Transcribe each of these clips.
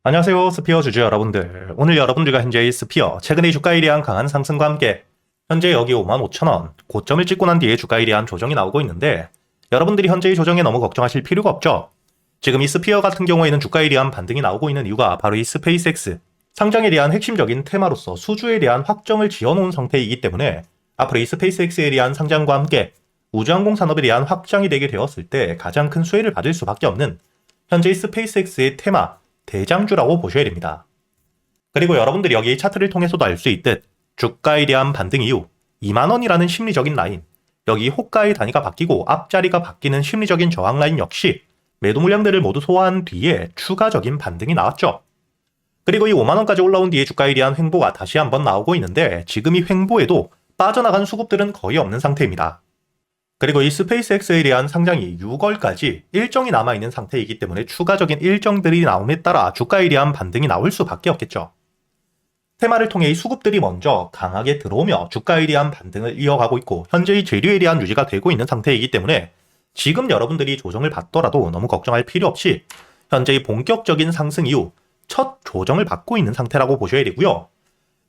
안녕하세요, 스피어 주주 여러분들. 오늘 여러분들과 현재의 스피어, 최근의 주가에 대한 강한 상승과 함께 현재 여기 55,000원 고점을 찍고 난 뒤에 주가에 대한 조정이 나오고 있는데, 여러분들이 현재의 조정에 너무 걱정하실 필요가 없죠. 지금 이 스피어 같은 경우에는 주가에 대한 반등이 나오고 있는 이유가 바로 이 스페이스X 상장에 대한 핵심적인 테마로서 수주에 대한 확정을 지어놓은 상태이기 때문에, 앞으로 이 스페이스X에 대한 상장과 함께 우주항공 산업에 대한 확장이 되게 되었을 때 가장 큰 수혜를 받을 수밖에 없는 현재의 스페이스X의 테마 대장주라고 보셔야 됩니다. 그리고 여러분들이 여기 차트를 통해서도 알 수 있듯 주가에 대한 반등 이후 2만원이라는 심리적인 라인, 여기 호가의 단위가 바뀌고 앞자리가 바뀌는 심리적인 저항 라인 역시 매도 물량들을 모두 소화한 뒤에 추가적인 반등이 나왔죠. 그리고 이 5만원까지 올라온 뒤에 주가에 대한 횡보가 다시 한번 나오고 있는데, 지금 이 횡보에도 빠져나간 수급들은 거의 없는 상태입니다. 그리고 이 스페이스X에 대한 상장이 6월까지 일정이 남아있는 상태이기 때문에 추가적인 일정들이 나옴에 따라 주가에 대한 반등이 나올 수밖에 없겠죠. 테마를 통해 이 수급들이 먼저 강하게 들어오며 주가에 대한 반등을 이어가고 있고, 현재의 재료에 대한 유지가 되고 있는 상태이기 때문에 지금 여러분들이 조정을 받더라도 너무 걱정할 필요 없이 현재의 본격적인 상승 이후 첫 조정을 받고 있는 상태라고 보셔야 되고요.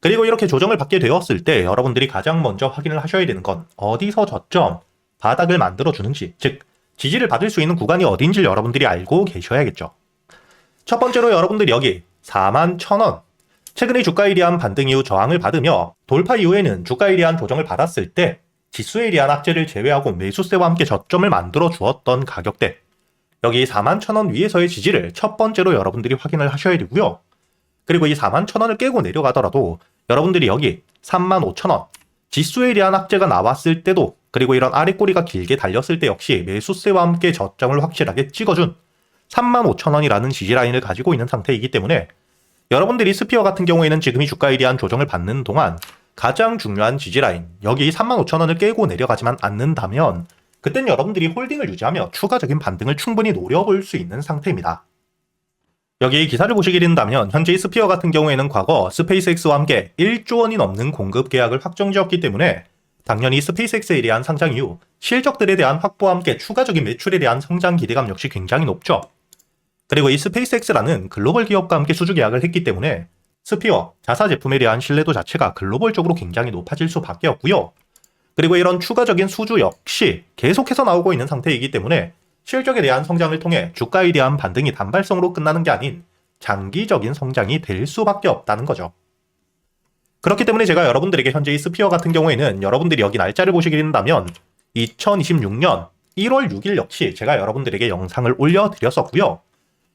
그리고 이렇게 조정을 받게 되었을 때 여러분들이 가장 먼저 확인을 하셔야 되는 건 어디서 저점 바닥을 만들어주는지, 즉 지지를 받을 수 있는 구간이 어딘지 여러분들이 알고 계셔야겠죠. 첫 번째로 여러분들이 여기 41,000원, 최근의 주가에 대한 반등 이후 저항을 받으며 돌파 이후에는 주가에 대한 조정을 받았을 때 지수에 대한 악재를 제외하고 매수세와 함께 저점을 만들어 주었던 가격대, 여기 41,000원 위에서의 지지를 첫 번째로 여러분들이 확인을 하셔야 되고요. 그리고 이 41,000원을 깨고 내려가더라도 여러분들이 여기 35,000원, 지수에 대한 악재가 나왔을 때도, 그리고 이런 아랫꼬리가 길게 달렸을 때 역시 매수세와 함께 저점을 확실하게 찍어준 35,000원이라는 지지라인을 가지고 있는 상태이기 때문에, 여러분들이 스피어 같은 경우에는 지금 이 주가에 대한 조정을 받는 동안 가장 중요한 지지라인, 여기 35,000원을 깨고 내려가지만 않는다면 그땐 여러분들이 홀딩을 유지하며 추가적인 반등을 충분히 노려볼 수 있는 상태입니다. 여기 기사를 보시게 된다면 현재 스피어 같은 경우에는 과거 스페이스X와 함께 1조 원이 넘는 공급 계약을 확정지었기 때문에 당연히 스페이스X에 대한 상장 이후 실적들에 대한 확보와 함께 추가적인 매출에 대한 성장 기대감 역시 굉장히 높죠. 그리고 이 스페이스X라는 글로벌 기업과 함께 수주 계약을 했기 때문에 스피어 자사 제품에 대한 신뢰도 자체가 글로벌적으로 굉장히 높아질 수밖에 없고요. 그리고 이런 추가적인 수주 역시 계속해서 나오고 있는 상태이기 때문에 실적에 대한 성장을 통해 주가에 대한 반등이 단발성으로 끝나는 게 아닌 장기적인 성장이 될 수밖에 없다는 거죠. 그렇기 때문에 제가 여러분들에게 현재 이 스피어 같은 경우에는 여러분들이 여기 날짜를 보시게 된다면 2026년 1월 6일 역시 제가 여러분들에게 영상을 올려드렸었고요.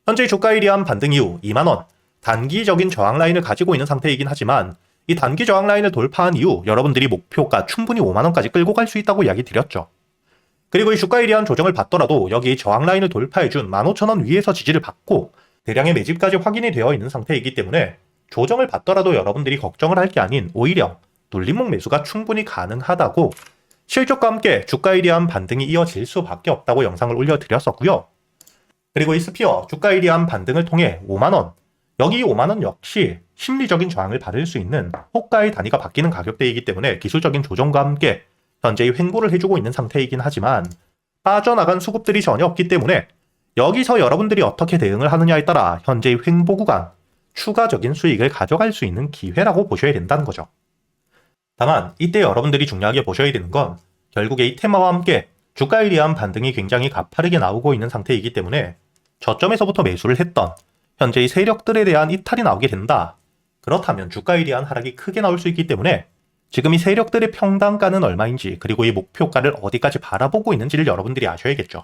현재 주가에 대한 반등 이후 2만원, 단기적인 저항 라인을 가지고 있는 상태이긴 하지만 이 단기 저항 라인을 돌파한 이후 여러분들이 목표가 충분히 5만원까지 끌고 갈 수 있다고 이야기 드렸죠. 그리고 이 주가에 대한 조정을 받더라도 여기 저항 라인을 돌파해준 15,000원 위에서 지지를 받고 대량의 매집까지 확인이 되어 있는 상태이기 때문에 조정을 받더라도 여러분들이 걱정을 할 게 아닌 오히려 눌림목 매수가 충분히 가능하다고, 실적과 함께 주가에 대한 반등이 이어질 수밖에 없다고 영상을 올려드렸었고요. 그리고 이 스피어 주가에 대한 반등을 통해 5만원, 여기 5만원 역시 심리적인 저항을 받을 수 있는 호가의 단위가 바뀌는 가격대이기 때문에 기술적인 조정과 함께 현재의 횡보를 해주고 있는 상태이긴 하지만 빠져나간 수급들이 전혀 없기 때문에 여기서 여러분들이 어떻게 대응을 하느냐에 따라 현재의 횡보 구간, 추가적인 수익을 가져갈 수 있는 기회라고 보셔야 된다는 거죠. 다만 이때 여러분들이 중요하게 보셔야 되는 건 결국에 이 테마와 함께 주가에 대한 반등이 굉장히 가파르게 나오고 있는 상태이기 때문에 저점에서부터 매수를 했던 현재의 세력들에 대한 이탈이 나오게 된다. 그렇다면 주가에 대한 하락이 크게 나올 수 있기 때문에 지금 이 세력들의 평단가는 얼마인지, 그리고 이 목표가를 어디까지 바라보고 있는지를 여러분들이 아셔야겠죠.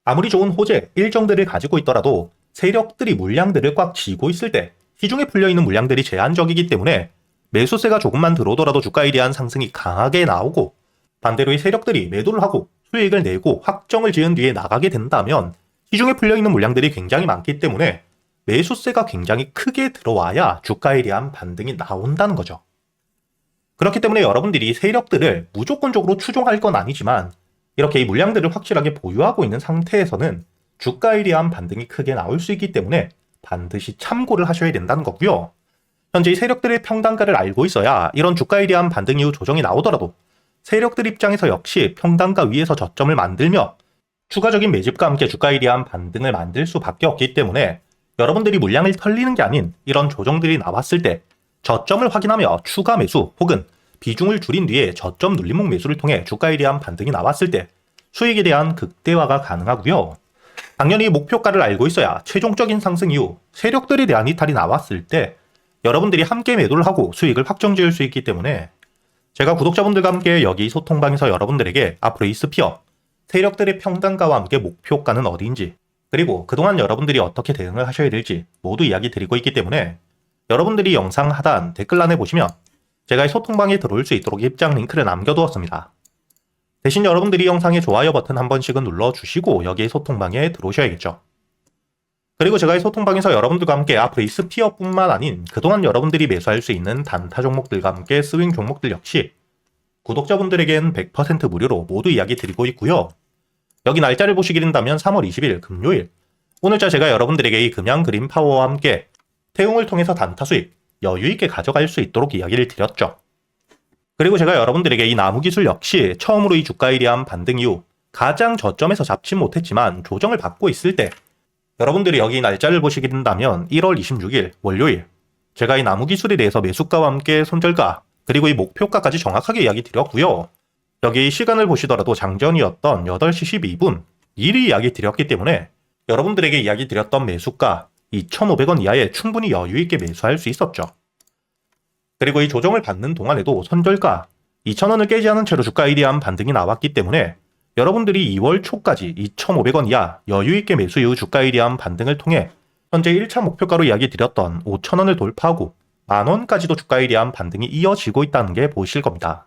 아무리 좋은 호재, 일정들을 가지고 있더라도 세력들이 물량들을 꽉 쥐고 있을 때 시중에 풀려있는 물량들이 제한적이기 때문에 매수세가 조금만 들어오더라도 주가에 대한 상승이 강하게 나오고, 반대로 이 세력들이 매도를 하고 수익을 내고 확정을 지은 뒤에 나가게 된다면 시중에 풀려있는 물량들이 굉장히 많기 때문에 매수세가 굉장히 크게 들어와야 주가에 대한 반등이 나온다는 거죠. 그렇기 때문에 여러분들이 세력들을 무조건적으로 추종할 건 아니지만 이렇게 이 물량들을 확실하게 보유하고 있는 상태에서는 주가에 대한 반등이 크게 나올 수 있기 때문에 반드시 참고를 하셔야 된다는 거고요. 현재 이 세력들의 평단가를 알고 있어야 이런 주가에 대한 반등 이후 조정이 나오더라도 세력들 입장에서 역시 평단가 위에서 저점을 만들며 추가적인 매집과 함께 주가에 대한 반등을 만들 수밖에 없기 때문에 여러분들이 물량을 털리는 게 아닌 이런 조정들이 나왔을 때 저점을 확인하며 추가 매수 혹은 비중을 줄인 뒤에 저점 눌림목 매수를 통해 주가에 대한 반등이 나왔을 때 수익에 대한 극대화가 가능하고요. 당연히 목표가를 알고 있어야 최종적인 상승 이후 세력들에 대한 이탈이 나왔을 때 여러분들이 함께 매도를 하고 수익을 확정 지을 수 있기 때문에 제가 구독자분들과 함께 여기 소통방에서 여러분들에게 앞으로 이 스피어 세력들의 평단가와 함께 목표가는 어디인지 그리고 그동안 여러분들이 어떻게 대응을 하셔야 될지 모두 이야기 드리고 있기 때문에 여러분들이 영상 하단 댓글란에 보시면 제가 이 소통방에 들어올 수 있도록 입장 링크를 남겨두었습니다. 대신 여러분들이 영상의 좋아요 버튼 한 번씩은 눌러주시고 여기 소통방에 들어오셔야겠죠. 그리고 제가 이 소통방에서 여러분들과 함께 앞으로 이 스피어뿐만 아닌 그동안 여러분들이 매수할 수 있는 단타 종목들과 함께 스윙 종목들 역시 구독자분들에겐 100% 무료로 모두 이야기 드리고 있고요. 여기 날짜를 보시게 된다면 3월 20일 금요일 오늘자 제가 여러분들에게 이 금양 그린 파워와 함께 태용을 통해서 단타 수익 여유있게 가져갈 수 있도록 이야기를 드렸죠. 그리고 제가 여러분들에게 이 나무기술 역시 처음으로 이 주가에 대한 반등 이후 가장 저점에서 잡지 못했지만 조정을 받고 있을 때 여러분들이 여기 날짜를 보시게 된다면 1월 26일 월요일 제가 이 나무기술에 대해서 매수가와 함께 손절가 그리고 이 목표가까지 정확하게 이야기 드렸고요. 여기 시간을 보시더라도 장전이었던 8시 12분 미리 이야기 드렸기 때문에 여러분들에게 이야기 드렸던 매수가 2,500원 이하에 충분히 여유있게 매수할 수 있었죠. 그리고 이 조정을 받는 동안에도 손절가 2,000원을 깨지 않은 채로 주가에 대한 반등이 나왔기 때문에 여러분들이 2월 초까지 2,500원 이하 여유있게 매수 이후 주가에 대한 반등을 통해 현재 1차 목표가로 이야기 드렸던 5,000원을 돌파하고 만원까지도 주가에 대한 반등이 이어지고 있다는 게 보이실 겁니다.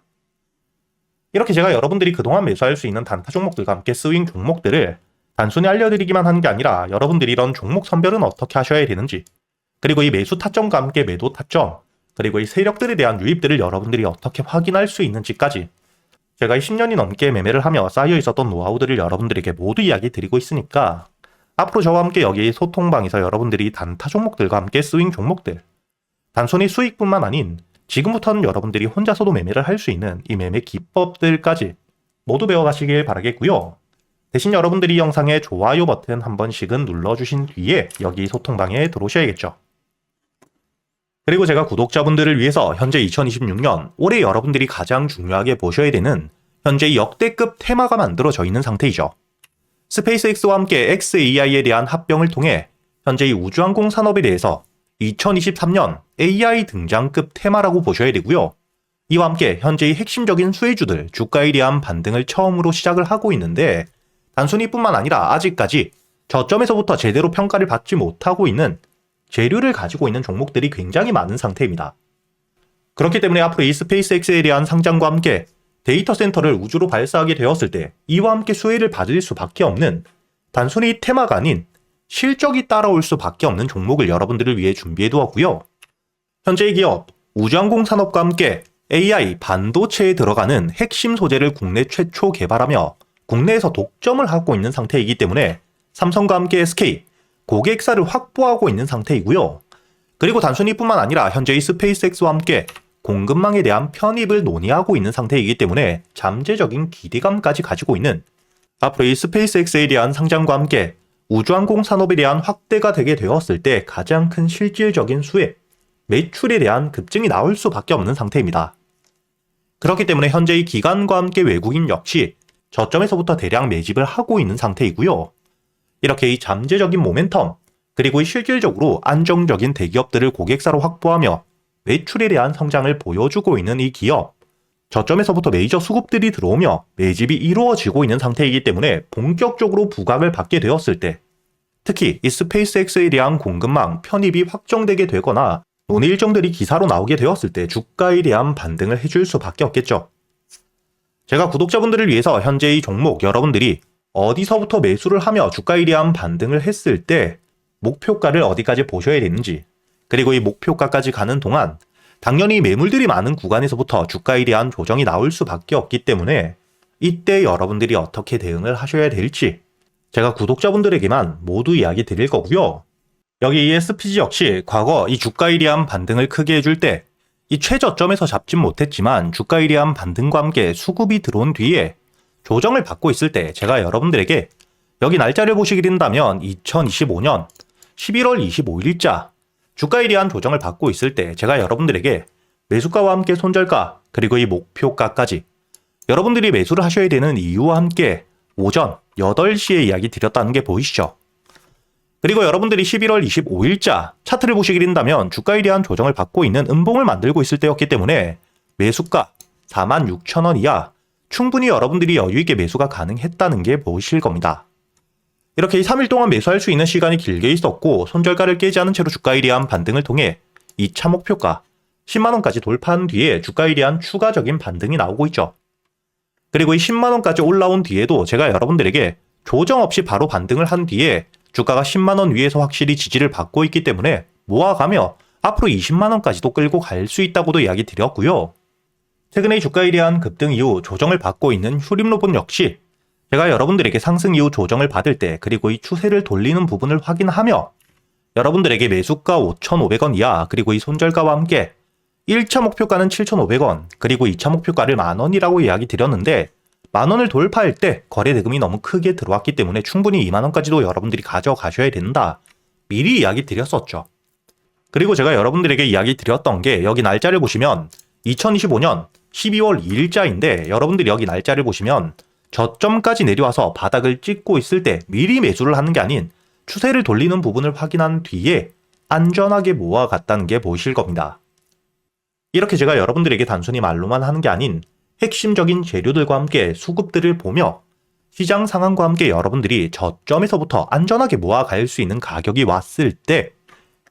이렇게 제가 여러분들이 그동안 매수할 수 있는 단타 종목들과 함께 스윙 종목들을 단순히 알려드리기만 하는 게 아니라 여러분들이 이런 종목 선별은 어떻게 하셔야 되는지 그리고 이 매수 타점과 함께 매도 타점 그리고 이 세력들에 대한 유입들을 여러분들이 어떻게 확인할 수 있는지까지 제가 이 10년이 넘게 매매를 하며 쌓여 있었던 노하우들을 여러분들에게 모두 이야기 드리고 있으니까 앞으로 저와 함께 여기 소통방에서 여러분들이 단타 종목들과 함께 스윙 종목들 단순히 수익뿐만 아닌 지금부터는 여러분들이 혼자서도 매매를 할 수 있는 이 매매 기법들까지 모두 배워가시길 바라겠고요. 대신 여러분들이 이 영상에 좋아요 버튼 한 번씩은 눌러주신 뒤에 여기 소통방에 들어오셔야겠죠. 그리고 제가 구독자분들을 위해서 현재 2026년 올해 여러분들이 가장 중요하게 보셔야 되는 현재 역대급 테마가 만들어져 있는 상태이죠. 스페이스X와 함께 xAI에 대한 합병을 통해 현재 이 우주항공 산업에 대해서 2023년 AI 등장급 테마라고 보셔야 되고요. 이와 함께 현재의 핵심적인 수혜주들 주가에 대한 반등을 처음으로 시작을 하고 있는데 단순히 뿐만 아니라 아직까지 저점에서부터 제대로 평가를 받지 못하고 있는 재료를 가지고 있는 종목들이 굉장히 많은 상태입니다. 그렇기 때문에 앞으로 이 스페이스X에 대한 상장과 함께 데이터 센터를 우주로 발사하게 되었을 때 이와 함께 수혜를 받을 수밖에 없는 단순히 테마가 아닌 실적이 따라올 수밖에 없는 종목을 여러분들을 위해 준비해 두었고요. 현재의 기업 우주항공 산업과 함께 AI 반도체에 들어가는 핵심 소재를 국내 최초 개발하며 국내에서 독점을 하고 있는 상태이기 때문에 삼성과 함께 SK 고객사를 확보하고 있는 상태이고요. 그리고 단순히 뿐만 아니라 현재의 스페이스X와 함께 공급망에 대한 편입을 논의하고 있는 상태이기 때문에 잠재적인 기대감까지 가지고 있는 앞으로 이 스페이스X에 대한 상장과 함께 우주항공 산업에 대한 확대가 되게 되었을 때 가장 큰 실질적인 수혜, 매출에 대한 급증이 나올 수밖에 없는 상태입니다. 그렇기 때문에 현재의 기관과 함께 외국인 역시 저점에서부터 대량 매집을 하고 있는 상태이고요. 이렇게 이 잠재적인 모멘텀, 그리고 이 실질적으로 안정적인 대기업들을 고객사로 확보하며 매출에 대한 성장을 보여주고 있는 이 기업, 저점에서부터 메이저 수급들이 들어오며 매집이 이루어지고 있는 상태이기 때문에 본격적으로 부각을 받게 되었을 때 특히 이 스페이스X에 대한 공급망 편입이 확정되게 되거나 논의 일정들이 기사로 나오게 되었을 때 주가에 대한 반등을 해줄 수밖에 없겠죠. 제가 구독자분들을 위해서 현재 이 종목 여러분들이 어디서부터 매수를 하며 주가에 대한 반등을 했을 때 목표가를 어디까지 보셔야 되는지 그리고 이 목표가까지 가는 동안 당연히 매물들이 많은 구간에서부터 주가에 대한 조정이 나올 수밖에 없기 때문에 이때 여러분들이 어떻게 대응을 하셔야 될지 제가 구독자분들에게만 모두 이야기 드릴 거고요. 여기 이 SPG 역시 과거 이 주가에 대한 반등을 크게 해줄 때 이 최저점에서 잡진 못했지만 주가에 대한 반등과 함께 수급이 들어온 뒤에 조정을 받고 있을 때 제가 여러분들에게 여기 날짜를 보시게 된다면 2025년 11월 25일자 주가에 대한 조정을 받고 있을 때 제가 여러분들에게 매수가와 함께 손절가 그리고 이 목표가까지 여러분들이 매수를 하셔야 되는 이유와 함께 오전 8시에 이야기 드렸다는 게 보이시죠? 그리고 여러분들이 11월 25일자 차트를 보시게 된다면 주가에 대한 조정을 받고 있는 음봉을 만들고 있을 때였기 때문에 매수가 46,000원 이하 충분히 여러분들이 여유있게 매수가 가능했다는 게 보이실 겁니다. 이렇게 3일 동안 매수할 수 있는 시간이 길게 있었고 손절가를 깨지 않은 채로 주가에 대한 반등을 통해 2차 목표가 10만원까지 돌파한 뒤에 주가에 대한 추가적인 반등이 나오고 있죠. 그리고 이 10만원까지 올라온 뒤에도 제가 여러분들에게 조정 없이 바로 반등을 한 뒤에 주가가 10만원 위에서 확실히 지지를 받고 있기 때문에 모아가며 앞으로 20만원까지도 끌고 갈 수 있다고도 이야기 드렸고요. 최근에 주가에 대한 급등 이후 조정을 받고 있는 휴림로봇 역시 제가 여러분들에게 상승 이후 조정을 받을 때 그리고 이 추세를 돌리는 부분을 확인하며 여러분들에게 매수가 5,500원 이하 그리고 이 손절가와 함께 1차 목표가는 7,500원 그리고 2차 목표가를 만원이라고 이야기 드렸는데 만원을 돌파할 때 거래 대금이 너무 크게 들어왔기 때문에 충분히 2만원까지도 여러분들이 가져가셔야 된다. 미리 이야기 드렸었죠. 그리고 제가 여러분들에게 이야기 드렸던 게 여기 날짜를 보시면 2025년 12월 2일자인데 여러분들이 여기 날짜를 보시면 저점까지 내려와서 바닥을 찍고 있을 때 미리 매수를 하는 게 아닌 추세를 돌리는 부분을 확인한 뒤에 안전하게 모아갔다는 게 보이실 겁니다. 이렇게 제가 여러분들에게 단순히 말로만 하는 게 아닌 핵심적인 재료들과 함께 수급들을 보며 시장 상황과 함께 여러분들이 저점에서부터 안전하게 모아갈 수 있는 가격이 왔을 때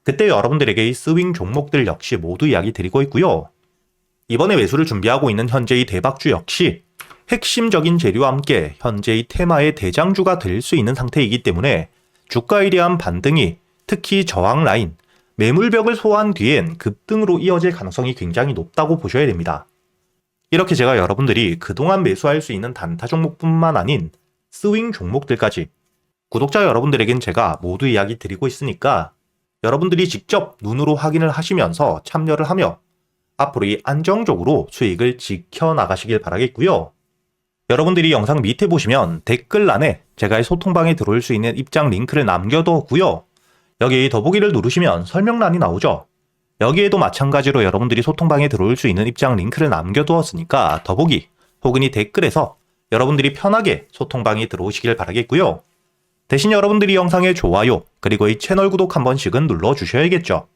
그때 여러분들에게 이 스윙 종목들 역시 모두 이야기 드리고 있고요. 이번에 매수를 준비하고 있는 현재의 대박주 역시 핵심적인 재료와 함께 현재의 테마의 대장주가 될 수 있는 상태이기 때문에 주가에 대한 반등이 특히 저항 라인, 매물벽을 소화한 뒤엔 급등으로 이어질 가능성이 굉장히 높다고 보셔야 됩니다. 이렇게 제가 여러분들이 그동안 매수할 수 있는 단타 종목뿐만 아닌 스윙 종목들까지 구독자 여러분들에겐 제가 모두 이야기 드리고 있으니까 여러분들이 직접 눈으로 확인을 하시면서 참여를 하며 앞으로 이 안정적으로 수익을 지켜나가시길 바라겠고요. 여러분들이 영상 밑에 보시면 댓글란에 제가 이 소통방에 들어올 수 있는 입장 링크를 남겨뒀고요. 여기 더보기를 누르시면 설명란이 나오죠. 여기에도 마찬가지로 여러분들이 소통방에 들어올 수 있는 입장 링크를 남겨두었으니까 더보기 혹은 이 댓글에서 여러분들이 편하게 소통방에 들어오시길 바라겠고요. 대신 여러분들이 영상의 좋아요 그리고 이 채널 구독 한 번씩은 눌러주셔야겠죠.